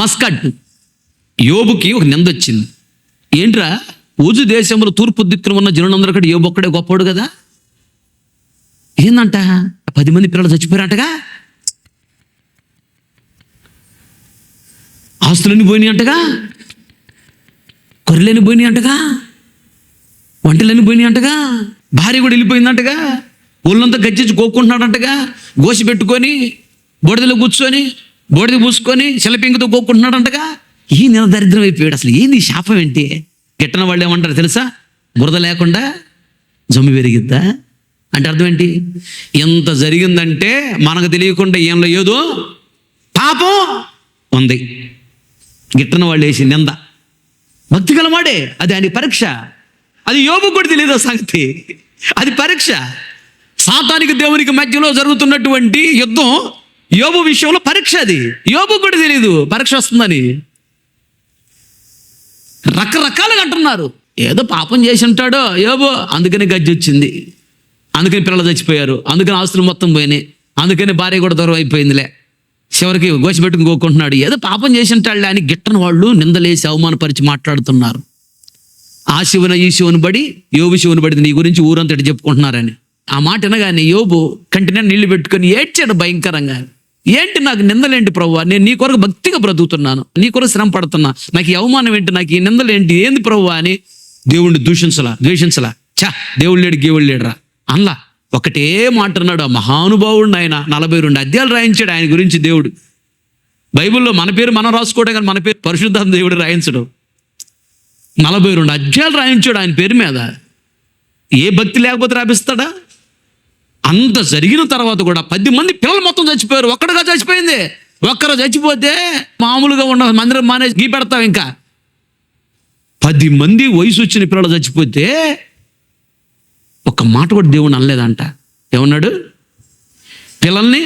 మస్కట్. యోబుకి ఒక నింద వచ్చింది. ఏంట్రా, ఊజు దేశంలో తూర్పు దిక్కున ఉన్న జనులందరూ కూడా యోబు ఒక్కడే గొప్పవాడు కదా. ఏందంట? 10 మంది పిల్లలు చచ్చిపోయారంటగా, ఆస్తులన్నీ పోయినాయి అంటగా, గొర్రెలన్నీ పోయినాయి అంటగా, వంటలన్నీ పోయినాయి అంటగా, భార్య కూడా వెళ్ళిపోయిందంటగా, ఒళ్ళంతా గజ్జించి కోక్కుంటున్నాడంటగా, గోసి పెట్టుకొని బోడిదలో కూర్చొని బోడిద పూసుకొని శిలపింకతో కోక్కుంటున్నాడంటగా. ఈ నెల దరిద్రం అయిపోయాడు. అసలు ఏంది శాపం ఏంటి? గిట్టన వాళ్ళు ఏమంటారు తెలుసా? బురద లేకుండా జమ్ము పెరిగిద్దా అంటే అర్థం ఏంటి? ఎంత జరిగిందంటే మనకు తెలియకుండా ఏంలో ఏదో పాపం ఉంది. గిట్టన వాళ్ళు వేసి నింద. భక్తి గలవాడే, అది ఆయన పరీక్ష. అది యోబు కూడా తెలియదు ఆ సంగతి, అది పరీక్ష. సాతానికి దేవునికి మధ్యలో జరుగుతున్నటువంటి యుద్ధం యోబు విషయంలో పరీక్ష. అది యోబు కూడా తెలియదు పరీక్ష వస్తుందని. రకరకాలుగా అంటున్నారు. ఏదో పాపం చేసి ఉంటాడో యోబు, అందుకని గజ్జి వచ్చింది, అందుకని పిల్లలు చచ్చిపోయారు, అందుకని ఆస్తులు మొత్తం పోయినాయి, అందుకని భార్య కూడా దూరం అయిపోయిందిలే, చివరికి గోచిపెట్టుకుని కోరుకుంటున్నాడు. ఏదో పాపం చేసి ఉంటాడులే అని గిట్టని వాళ్ళు నిందలేసి అవమానపరిచి మాట్లాడుతున్నారు. ఆ శివున ఈ శివుని బడి యోబు శివుని బడి నీ గురించి ఊరంతా చెప్పుకుంటున్నారని. ఆ మాట వినగానే యోబు కంటినే నీళ్లు పెట్టుకొని ఏడ్చాడు భయంకరంగా. ఏంటి నాకు నిందలేంటి ప్రభువా, నేను నీ కొరకు భక్తిగా బ్రతుకుతున్నాను, నీ కొరకు శ్రమ పడుతున్నా, నాకు ఈ అవమానం ఏంటి, నాకు ఈ నిందలేంటి, ఏంది ప్రభువా అని దేవుణ్ణి ద్వేషించలా. దేవుడు లేడు గేవుడు లేడురా అన్లా. ఒకటే మాట అన్నాడు ఆ మహానుభావుడు. ఆయన 42 అధ్యాయాలు రాయించాడు ఆయన గురించి దేవుడు. బైబిల్లో మన పేరు మనం రాసుకోవడం కానీ మన పేరు పరిశుద్ధాత్మ దేవుడు రాయించడం. 42 అధ్యాయాలు రాయించాడు ఆయన పేరు మీద. ఏ భక్తి లేకపోతే రాపిస్తాడా? అంత జరిగిన తర్వాత కూడా 10 మంది పిల్లలు మొత్తం చచ్చిపోయారు, ఒక్కడుగా చచ్చిపోయింది. ఒక్కరు చచ్చిపోతే మామూలుగా ఉన్న మందిరం మానేసి గీ పెడతాం. ఇంకా 10 మంది వయసు వచ్చిన పిల్లలు చచ్చిపోతే ఒక్క మాట కూడా దేవుడు అనలేదంట. ఏమన్నాడు? పిల్లల్ని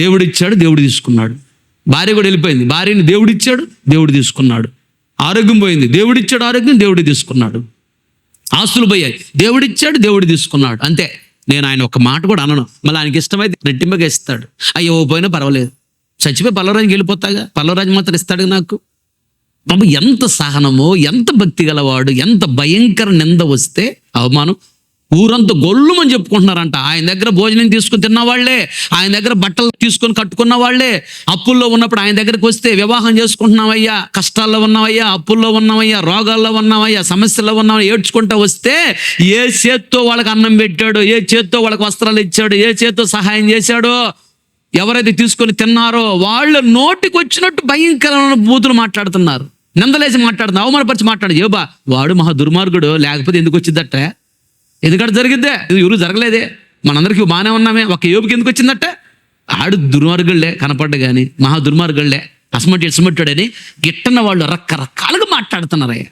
దేవుడిచ్చాడు, దేవుడు తీసుకున్నాడు. భార్య కూడా వెళ్ళిపోయింది, భార్యని దేవుడిచ్చాడు, దేవుడు తీసుకున్నాడు. ఆరోగ్యం పోయింది, దేవుడిచ్చాడు ఆరోగ్యం, దేవుడు తీసుకున్నాడు. ఆస్తులు పోయాయి, దేవుడిచ్చాడు, దేవుడు తీసుకున్నాడు. అంతే. నేను ఆయన ఒక మాట కూడా అనను. మళ్ళీ ఆయనకి ఇష్టమైతే రెట్టింపగా ఇస్తాడు. అయ్యో పోయినా పర్వాలేదు, చచ్చిపోయి పల్లవరాజుకి వెళ్ళిపోతాగా, పల్లవరాజు మాత్రం ఇస్తాడు నాకు. బాబు ఎంత సహనమో, ఎంత భక్తి గలవాడు. ఎంత భయంకర నింద వస్తే అవమానం ఊరంతా గొల్లుమని చెప్పుకుంటున్నారంట. ఆయన దగ్గర భోజనం తీసుకుని తిన్నవాళ్లే, ఆయన దగ్గర బట్టలు తీసుకొని కట్టుకున్న వాళ్లే, అప్పుల్లో ఉన్నప్పుడు ఆయన దగ్గరికి వస్తే వివాహం చేసుకుంటున్నావయ్యా, కష్టాల్లో ఉన్నావయ్యా, అప్పుల్లో ఉన్నావయ్యా, రోగాల్లో ఉన్నావయ్యా, సమస్యల్లో ఉన్నావయ్యా ఏడ్చుకుంటా వస్తే ఏ చేత్తో వాళ్ళకి అన్నం పెట్టాడు, ఏ చేత్తో వాళ్ళకి వస్త్రాలు ఇచ్చాడు, ఏ చేత్తో సహాయం చేశాడో, ఎవరైతే తీసుకొని తిన్నారో వాళ్ళ నోటికి వచ్చినట్టు భయంకరమైన బూతులు మాట్లాడుతున్నారు, నిందలేసి మాట్లాడుతున్నారు, అవమానపరిచి మాట్లాడు. ఏబా వాడు మహా దుర్మార్గుడు, లేకపోతే ఎందుకు వచ్చిందట? ఎందుకంటే జరిగిద్దే, ఇది ఎవరు జరగలేదే, మనందరికీ బాగానే ఉన్నామే, ఒక యోబుకి ఎందుకు వచ్చిందట? ఆడు దుర్మార్గుళ్లే కనపడ్డ కానీ మహా దుర్మార్గుళ్లే, అసమట్టాడని గిట్టన్న వాళ్ళు రకరకాలుగా మాట్లాడుతున్నారయ్యా.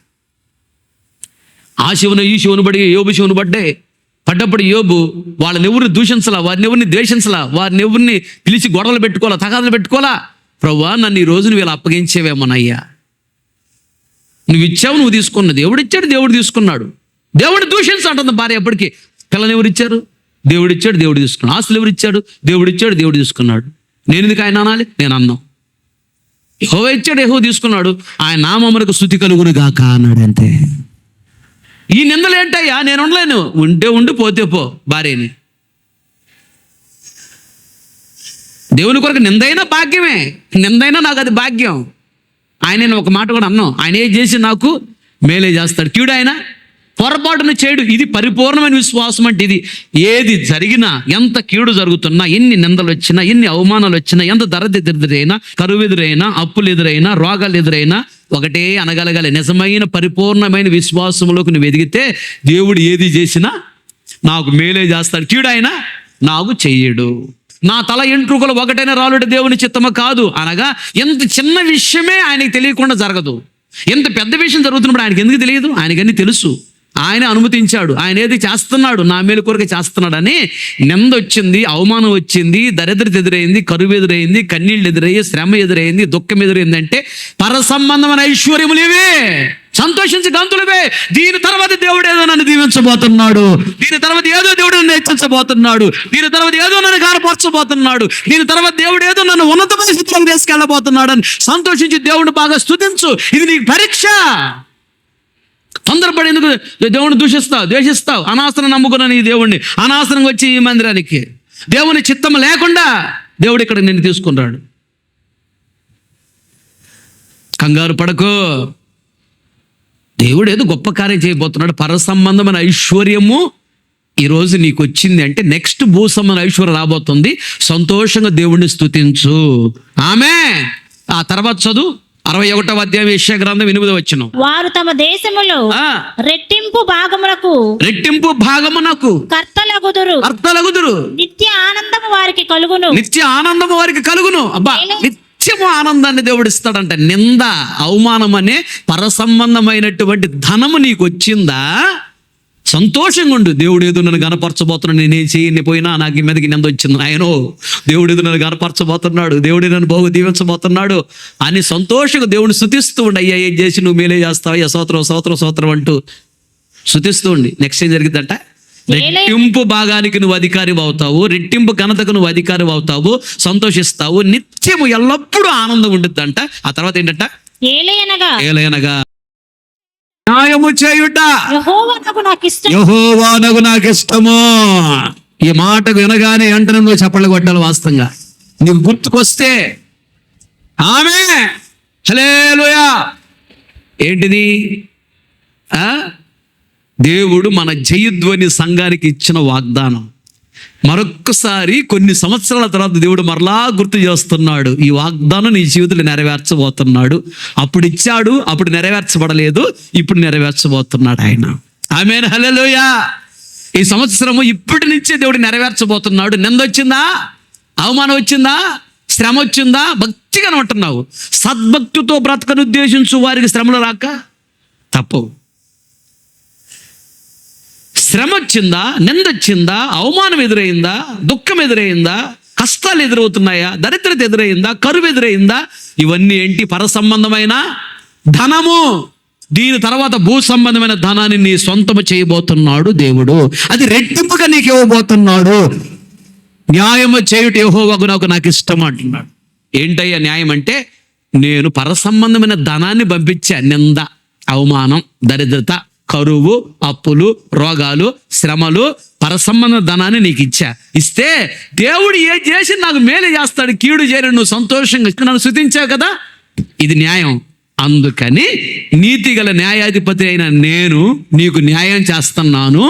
ఆ శివుని ఈ శివుని బడి యోబు శివుని పడ్డప్పుడు యోబు వాళ్ళని ఎవరిని దూషించలా, వారిని ఎవరిని ద్వేషించలా, వారిని ఎవరిని పిలిచి గొడవలు పెట్టుకోవాలా, తగాదాలు పెట్టుకోవాలా. ప్రభువా నన్ను ఈ రోజు నువ్వు ఇలా అప్పగించేవేమోనయ్యా, నువ్వు ఇచ్చావు, నువ్వు తీసుకున్నావు, దేవుడు ఇచ్చాడు, దేవుడు తీసుకున్నాడు. దేవుడు దూషించంటుంది భార్య ఎప్పటికీ. పిల్లలు ఎవరు ఇచ్చారు? దేవుడు ఇచ్చాడు, దేవుడు తీసుకున్నాడు. ఆస్తులు ఎవరు ఇచ్చాడు? దేవుడు ఇచ్చాడు, దేవుడు తీసుకున్నాడు. నేను ఎందుకు ఆయన అనాలి? నేను అన్నాం. యెహోవా ఇచ్చాడు, యెహోవా తీసుకున్నాడు, ఆయన నామమునకు స్తుతి కలుగును గాక అన్నాడు. అంతే. ఈ నిందలు ఏంటయ్యా? నేను ఉండలేను. ఉంటే ఉండి పోతే పో భార్యని. దేవుని కొరకు నిందైనా భాగ్యమే, నిందైనా నాకు అది భాగ్యం. ఆయన ఒక మాట కూడా అన్నాం, ఆయన ఏం చేసి నాకు మేలే చేస్తాడు, కీడు ఆయన పొరపాటును చేయడు. ఇది పరిపూర్ణమైన విశ్వాసం. అంటే ఇది ఏది జరిగినా, ఎంత కీడు జరుగుతున్నా, ఎన్ని నిందలు వచ్చినా, ఎన్ని అవమానాలు వచ్చినా, ఎంత దరిద్ర ఎదురైనా, కరువు ఎదురైనా, అప్పులు ఎదురైనా, రోగాలు ఎదురైనా ఒకటే అనగలగాలి, నిజమైన పరిపూర్ణమైన విశ్వాసంలోకి నువ్వు ఎదిగితే దేవుడు ఏది చేసినా నాకు మేలే చేస్తాడు, కీడు ఆయన నాకు చెయ్యడు. నా తల ఎంట్రుకలు ఒకటైనా రాలుడు దేవుని చిత్తము కాదు అనగా ఎంత చిన్న విషయమే ఆయనకి తెలియకుండా జరగదు. ఎంత పెద్ద విషయం జరుగుతున్నప్పుడు ఆయనకి ఎందుకు తెలియదు? ఆయనకన్నీ తెలుసు. ఆయన అనుమతించాడు, ఆయన ఏది చేస్తున్నాడు నా మేలు కొరకు చేస్తున్నాడని. నింద వచ్చింది, అవమానం వచ్చింది, దరిద్రత ఎదురైంది, కరువు ఎదురైంది, కన్నీళ్ళు ఎదురయ్యి, శ్రమ ఎదురైంది, దుఃఖం ఎదురైంది అంటే పర సంబంధమైన ఐశ్వర్యములేవే, సంతోషించి గంతులవే. దీని తర్వాత దేవుడు ఏదో నన్ను దీవించబోతున్నాడు, దీని తర్వాత ఏదో దేవుడు నన్ను హెచ్చించబోతున్నాడు, దీని తర్వాత ఏదో నన్ను గారపరచబోతున్నాడు, దీని తర్వాత దేవుడు ఏదో నన్ను ఉన్నతమైన స్థితిలోకి తీసుకెళ్ళబోతున్నాడు అని సంతోషించి దేవుడిని బాగా స్తుతించు. ఇది నీకు పరీక్ష. తొందరపడి ఎందుకు దేవుడిని దూషిస్తావు, ద్వేషిస్తావు? అనాసనం నమ్ముకున్నాను ఈ దేవుడిని, అనాసనంగా వచ్చి ఈ మందిరానికి దేవుని చిత్తం లేకుండా దేవుడు ఇక్కడ నిన్ను తీసుకున్నాడు. కంగారు పడకు, దేవుడు ఏదో గొప్ప కార్యం చేయబోతున్నాడు. పర సంబంధమైన ఐశ్వర్యము ఈరోజు నీకు వచ్చింది అంటే నెక్స్ట్ భూ సంబంధమైన ఐశ్వర్యం రాబోతుంది. సంతోషంగా దేవుడిని స్తుతించు. ఆమేన్. ఆ తర్వాత చదువు 61వ అధ్యాయం యెషయా గ్రంథం 8వ వచనం. వారు తమ దేశములో రెట్టింపు భాగమునకు కర్తలగుదురు, నిత్య ఆనందము వారికి కలుగును. నిత్య ఆనందము వారికి కలుగును. అబ్బా, నిత్య నిత్యము ఆనందాన్ని దేవుడు ఇస్తాడంట. నింద, అవమానం అనే పరసంబంధమైనటువంటి ధనము నీకు వచ్చిందా, సంతోషంగా ఉండు. దేవుడు ఏదో నన్ను గనపరచబోతున్నాడు, నేను చేయని పోయినా నాకు ఈ మీదకి నింద వచ్చింది ఆయనో, దేవుడు ఏదో నన్ను గనపరచబోతున్నాడు, దేవుడు నన్ను బాగు దీవించబోతున్నాడు అని సంతోషంగా దేవుడిని స్తుతిస్తూ ఉండి, అయ్యా ఏం చేసి నువ్వు మేలే చేస్తావు, అయ్యా స్తోత్రం స్తోత్రం స్తోత్రం అంటూ స్తుతిస్తూ ఉండి. నెక్స్ట్ ఏం జరిగిందంట, రెట్టింపు భాగానికి నువ్వు అధికారి అవుతావు, రెట్టింపు ఘనతకు నువ్వు అధికారి అవుతావు, సంతోషిస్తావు, నిత్యము ఎల్లప్పుడూ ఆనందం ఉండిద్దంట. ఆ తర్వాత ఏంటంట, ఏలయనగా న్యాయము చేయుట యెహోవానగు నాకు ఇష్టము. ఈ మాటకు వినగానే వెంటనే నువ్వు చప్పట్లు కొట్టాలి. వాస్తవంగా నీకు గుర్తుకొస్తే ఆమె హల్లెలూయా. ఏంటిది? దేవుడు మన జయధ్వని సంఘానికి ఇచ్చిన వాగ్దానం. మరొక్కసారి కొన్ని సంవత్సరాల తర్వాత దేవుడు మరలా గుర్తు చేస్తున్నాడు, ఈ వాగ్దానం నీ జీవితంలో నెరవేర్చబోతున్నాడు. అప్పుడు ఇచ్చాడు, అప్పుడు నెరవేర్చబడలేదు, ఇప్పుడు నెరవేర్చబోతున్నాడు ఆయన. ఆమేన్, హల్లెలూయా. ఈ సంవత్సరము ఇప్పటి నుంచే దేవుడు నెరవేర్చబోతున్నాడు. నింద వచ్చిందా, అవమానం వచ్చిందా, శ్రమ వచ్చిందా, భక్తిగా ఉంటున్నావు. సద్భక్తితో బ్రతకను ఉద్దేశించు వారికి శ్రమలు రాక తప్పవు. శ్రమ వచ్చిందా, నిందొచ్చిందా, అవమానం ఎదురైందా, దుఃఖం ఎదురైందా, కష్టాలు ఎదురవుతున్నాయా, దరిద్రత ఎదురైందా, కరువు ఎదురైందా, ఇవన్నీ ఏంటి? పరసంబంధమైన ధనము. దీని తర్వాత భూ సంబంధమైన ధనాన్ని నీ సొంతము చేయబోతున్నాడు దేవుడు. అది రెట్టింపుగా నీకు ఇవ్వబోతున్నాడు. న్యాయము చేయుట యెహోవాకు నాకు ఇష్టం అంటున్నాడు. ఏంటయ్యా న్యాయం అంటే, నేను పరసంబంధమైన ధనాన్ని పంపించా. నింద, అవమానం, దరిద్రత, కరువు, అప్పులు, రోగాలు, శ్రమలు, పరసంబంధ ధనాన్ని నీకు ఇస్తే దేవుడు ఏ చేసి నాకు మేలు చేస్తాడు, కీడు చేయను. నువ్వు సంతోషంగా నన్ను స్తుతించావు కదా, ఇది న్యాయం. అందుకని నీతిగల న్యాయాధిపతి అయిన నేను నీకు న్యాయం చేస్తున్నాను.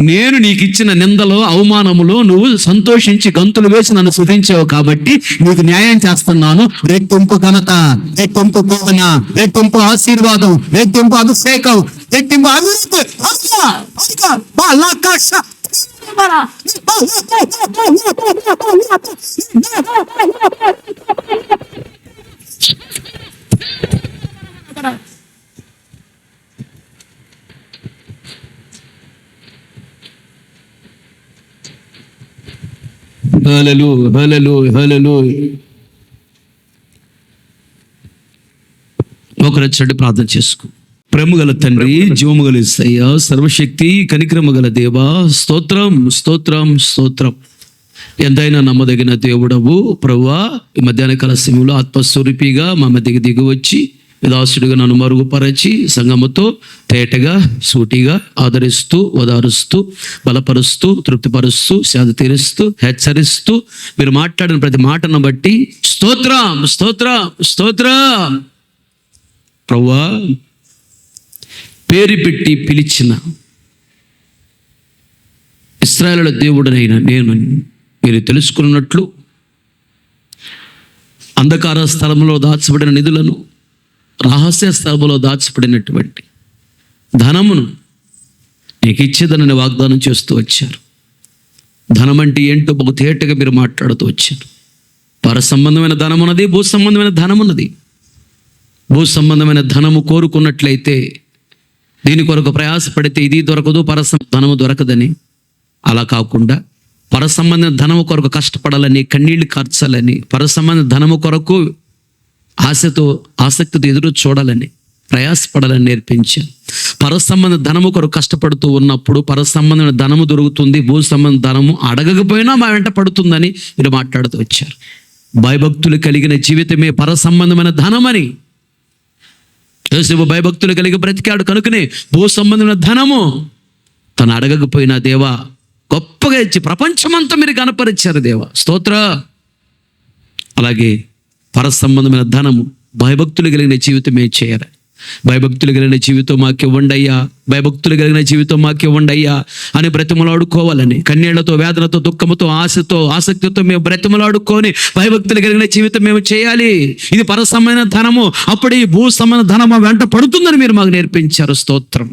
నేను నీకు ఇచ్చిన నిందలో, అవమానములో నువ్వు సంతోషించి గంతులు వేసి నన్ను స్తుతించావు కాబట్టి నీకు న్యాయం చేస్తున్నాను. రెట్టింపు ఘనత, రెట్టింపు పూర్ణ, రెట్టింపు ఆశీర్వాదం, రెట్టింపు అభిషేకం, రెట్టింపు అభివృద్ధి. హల్లెలూయా, హల్లెలూయా, హల్లెలూయా. ఒకరొచ్చి ప్రార్థన చేసుకో. ప్రేమగల తండ్రి, జీవముగల యేసయ్యా, సర్వశక్తి కనికరమగల దేవా, స్తోత్రం స్తోత్రం స్తోత్రం. ఎంతైనా నమ్మదగిన దేవుడవు ప్రభువా, ఈ మధ్యాహ్న కాల సమయంలో ఆత్మస్వరూపిగా మా మధ్యకి దిగి వచ్చి దాసుడిగా నన్ను మరుగుపరచి సంగముతో తేటగా సూటిగా ఆదరిస్తూ, ఓదారుస్తూ, బలపరుస్తూ, తృప్తిపరుస్తూ, శాంతి తీరుస్తూ, హెచ్చరిస్తూ మీరు మాట్లాడిన ప్రతి మాటను బట్టి స్తోత్రం స్తోత్రం స్తోత్రం. ప్రభువా, పేరు పెట్టి పిలిచిన ఇశ్రాయేలుల దేవుడనైన నేను మీరు తెలుసుకున్నట్లు అంధకార స్థలంలో దాచబడిన నిధులను, రహస్య స్థలంలో దాచబడినటువంటి ధనమును నీకు ఇచ్చేదనని వాగ్దానం చేస్తూ వచ్చారు. ధనం అంటే ఏంటో బహు తేటగా మీరు మాట్లాడుతూ వచ్చారు. పర సంబంధమైన ధనం ఉన్నది, భూ సంబంధమైన ధనం ఉన్నది. భూ సంబంధమైన ధనము కోరుకున్నట్లయితే, దీని కొరకు ప్రయాసపడితే ఇది దొరకదు, ధనము దొరకదని. అలా కాకుండా పరసంబంధ ధనము కొరకు కష్టపడాలని, కన్నీళ్లు కార్చాలని, పరసంబంధ ధనము కొరకు ఆసక్తితో ఎదురు చూడాలని, ప్రయాసపడాలని నేర్పించాను. పరసంబంధ ధనము కొరకు కష్టపడుతూ ఉన్నప్పుడు పరసంబంధమైన ధనము దొరుకుతుంది, భూ సంబంధ ధనము అడగకపోయినా మా వెంట పడుతుందని మీరు మాట్లాడుతూ వచ్చారు. భయభక్తులు కలిగిన జీవితమే పరసంబంధమైన ధనమని. యోసేపు భయభక్తులు కలిగి బ్రతికాడు కనుకనే భూ సంబంధమైన ధనము తను అడగకపోయినా దేవా గొప్పగా ఇచ్చి ప్రపంచమంతా మీరు కనపరిచారు దేవా, స్తోత్ర. అలాగే పరసంబంధమైన ధనము భయభక్తులు కలిగిన జీవితమే చేయాలి. భయభక్తులు కలిగిన జీవితం మాకు ఇవ్వండి అయ్యా, భయభక్తులు కలిగిన జీవితం మాకు ఇవ్వండి అయ్యా అని బ్రతిమలాడుకోవాలని, కన్నీళ్లతో, వేదనతో, దుఃఖముతో, ఆశతో, ఆసక్తితో మేము బ్రతిమలాడుకొని భయభక్తులు కలిగిన జీవితం మేము చేయాలి. ఇది పరసమైన ధనము, అప్పుడు ఈ భూ సంబంధ ధనము వెంట పడుతుందని మీరు మాకు నేర్పించారు, స్తోత్రం.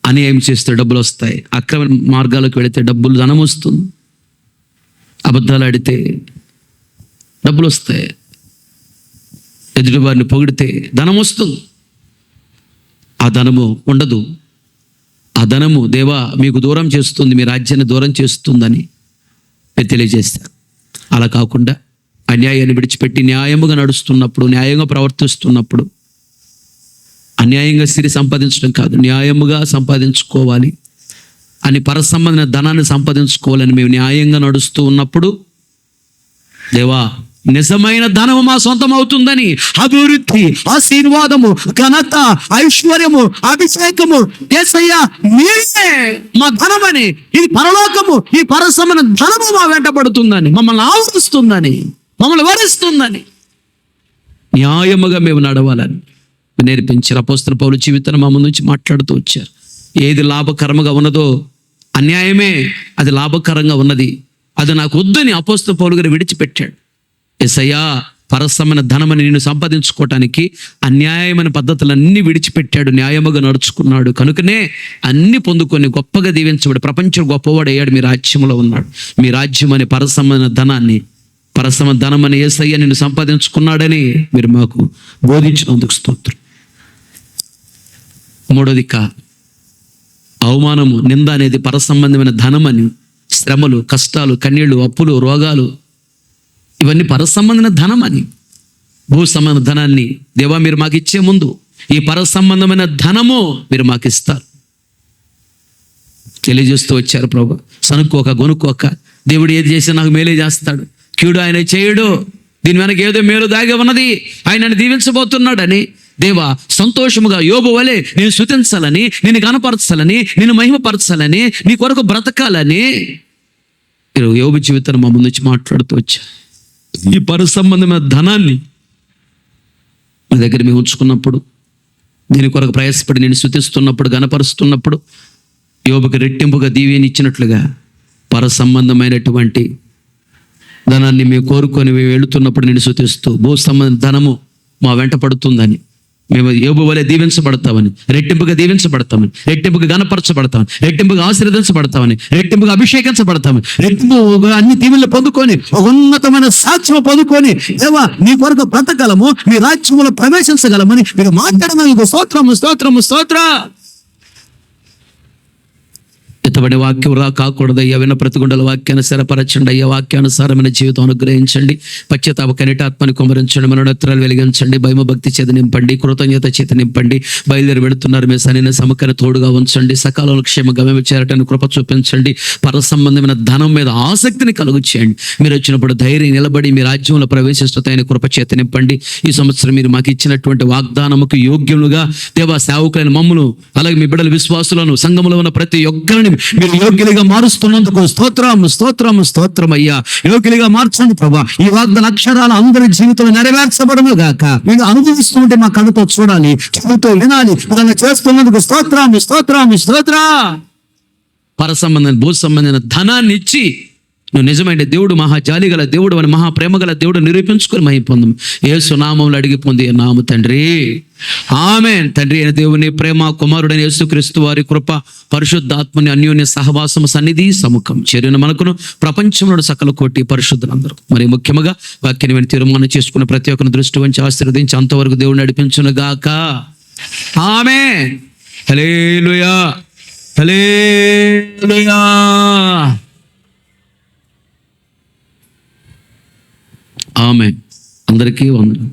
అన్యాయం చేస్తే డబ్బులు వస్తాయి, అక్రమ మార్గాలకు వెళితే డబ్బులు ధనం వస్తుంది, అబద్ధాలు ఆడితే డబ్బులు వస్తాయి, ఎదుటి వారిని పొగిడితే ధనం వస్తుంది, ఆ ధనము ఉండదు. ఆ ధనము దేవా మీకు దూరం చేస్తుంది, మీ రాజ్యాన్ని దూరం చేస్తుందని మీరు తెలియజేస్తారు. అలా కాకుండా అన్యాయాన్ని విడిచిపెట్టి న్యాయముగా నడుస్తున్నప్పుడు, న్యాయంగా ప్రవర్తిస్తున్నప్పుడు, అన్యాయంగా సిరి సంపాదించడం కాదు, న్యాయముగా సంపాదించుకోవాలి అని పరసంబంధమైన ధనాన్ని సంపాదించుకోవాలని మేము న్యాయంగా నడుస్తూ ఉన్నప్పుడు, దేవా నిజమైన ధనము మా సొంతం అవుతుందని అభివృద్ధి, ఆశీర్వాదము, ఘనత, ఐశ్వర్యము, అభిషేకము యేసయ్యా మీరే మా ధనమని, ఇది పరలోకము, ఈ పరసమైన ధనము మా వెంటబడుతుందని, మమ్మల్ని ఆవరిస్తుందని, మమ్మల్ని వరిస్తుందని న్యాయముగా మేము నడవాలని నేర్పించారు. అపోస్తలుల పౌలు జీవితాన్ని మా ముందు నుంచి మాట్లాడుతూ వచ్చారు. ఏది లాభకరంగా ఉన్నదో అన్యాయమే అది లాభకరంగా ఉన్నది, అది నాకు వద్దని అపోస్తలుల పౌలు గారు విడిచిపెట్టాడు. యేసయ్యా పరసమైన ధనమని నేను సంపాదించుకోవటానికి అన్యాయమైన పద్ధతులన్నీ విడిచిపెట్టాడు, న్యాయముగా నడుచుకున్నాడు. కనుకనే అన్ని పొందుకొని గొప్పగా దీవించబడి ప్రపంచం గొప్పవాడు అయ్యాడు. మీ రాజ్యంలో ఉన్నాడు. మీ రాజ్యం అనే పరసమైన ధనాన్ని, పరసమ ధనమని యేసయ్య నిన్ను సంపాదించుకున్నాడని మీరు మాకు బోధించినందుకు స్తోత్రం. మూడోది అవమానము, నింద అనేది పరసంబంధమైన ధనమని, శ్రమలు, కష్టాలు, కన్నీళ్లు, అప్పులు, రోగాలు ఇవన్నీ పరసంబంధమైన ధనమని, భూ సంబంధ ధనాన్ని దేవా మీరు మాకు ఇచ్చే ముందు ఈ పరసంబంధమైన ధనము మీరు మాకు ఇస్తారు తెలియజేస్తూ వచ్చారు. ప్రభు సనుక్కోక గొనుక్కోక, దేవుడు ఏది చేసినా నాకు మేలే చేస్తాడు, కీడు ఆయన చేయడు, దీని వెనక ఏదో మేలు దాగి ఉన్నది, ఆయనను దీవించబోతున్నాడని దేవా సంతోషముగా యోబు వలె నేను స్తుతించాలని, నేను కనపరచాలని, నేను మహిమపరచాలని, నీ కొరకు బ్రతకాలని యోబు జీవితాన్ని మా ముందు నుంచి మాట్లాడుతూ వచ్చా. ఈ పరసంబంధమైన ధనాన్ని మా దగ్గర మేము ఉంచుకున్నప్పుడు, దీని కొరకు ప్రయాసపడి నేను స్తుతిస్తున్నప్పుడు, గనపరుస్తున్నప్పుడు యోబుకి రెట్టింపుగా దీవెనిచ్చినట్లుగా పరసంబంధమైనటువంటి ధనాన్ని మేము కోరుకొని మేము వెళుతున్నప్పుడు నేను స్తుతిస్తూ, భూ సంబంధ ధనము మా వెంట పడుతుందని, మేము యోబు వలె దీవించబడతామని, రెట్టింపుగా దీవించబడతామని, రెట్టింపుగా గణపరచబడతామని, రెట్టింపుగా ఆశీర్వదించబడతామని, రెట్టింపుగా అభిషేకించబడతామని, రెట్టింపుగా అన్ని దీవెనలు పొందుకొని ఉన్నతమైన సాక్ష్యం పొందుకొని దేవా నీ కొరకు బ్రతకలము, మీ రాజ్యములో ప్రవేశించగలమని మీరు మాట్లాడమని స్తోత్రము స్తోత్రము స్తోత్ర. ఎత్తబడి వాక్యం కాకూడదు అయ్యా, విన్న ప్రతిగుండల వాక్యాన్ని స్థిరపరచండి అయ్యా, వాక్యానుసారమైన జీవితం అనుగ్రహించండి, పశ్చాత్తాప కనిటాత్మని కుమరించండి, మనోనేత్రాలు వెలిగించండి, భయమ భక్తి చేత నింపండి, కృతజ్ఞత చేత నింపండి. బయలుదేరి వెళుతున్నారు మీ సరైన సమకని తోడుగా ఉంచండి, సకాలంలో క్షేమంగా మేము చేరటానికి కృప చూపించండి, పరసంబంధమైన ధనం మీద ఆసక్తిని కలుగు చేయండి. మీరు వచ్చినప్పుడు ధైర్యం నిలబడి మీ రాజ్యంలో ప్రవేశిస్తున్న కృప చేత నింపండి. ఈ సంవత్సరం మీరు మాకు ఇచ్చినటువంటి వాగ్దానముకు యోగ్యులుగా దేవా సేవకులైన మమ్మును, అలాగే మీ బిడ్డల విశ్వాసులను, సంఘములో ఉన్న ప్రతి ఒక్కరిని మీరు యోగ్యులుగా మారుస్తున్నందుకు స్తోత్రం స్తోత్రం స్తోత్రం అయ్యా. యోగ్యులుగా మార్చండి ప్రభా. ఈ వాగ్దాన అక్షరాలు అందరి జీవితంలో నెరవేర్చబడము గాక. మీరు అనుభవిస్తుంటే మా కళ్ళతో చూడాలి, చెవుతో వినాలి. అలా చేస్తున్నందుకు స్తోత్రం స్తోత్రం స్తోత్ర. పరసంబంధమైన భూ సంబంధమైన ధనాన్ని ఇచ్చి నువ్వు నిజమైన దేవుడు, మహా జాలిగల దేవుడు అని, మహా ప్రేమగల దేవుడు నిరూపించుకొని మహిమ పొందము. యేసు నామములో అడిగి పొంది నాము తండ్రి, ఆమేన్. తండ్రి అయిన దేవుని ప్రేమ, కుమారుడైన యేసుక్రీస్తు వారి కృప, పరిశుద్ధాత్మని అన్యోన్య సహవాసము, సన్నిధి, సముఖం చేరిన మనకును ప్రపంచంలో సకల కోటి పరిశుద్ధులందరూ, మరి ముఖ్యంగా వాక్యాన్ని విని తీర్మానం చేసుకున్న ప్రతి ఒక్కరిని దృష్టి ఉంచి ఆశీర్వదించి అంతవరకు దేవుడు నడిపించును గాక. ఆమేన్. హల్లెలూయా హల్లెలూయా. ఆమేన్. అందరికీ వందనాలు.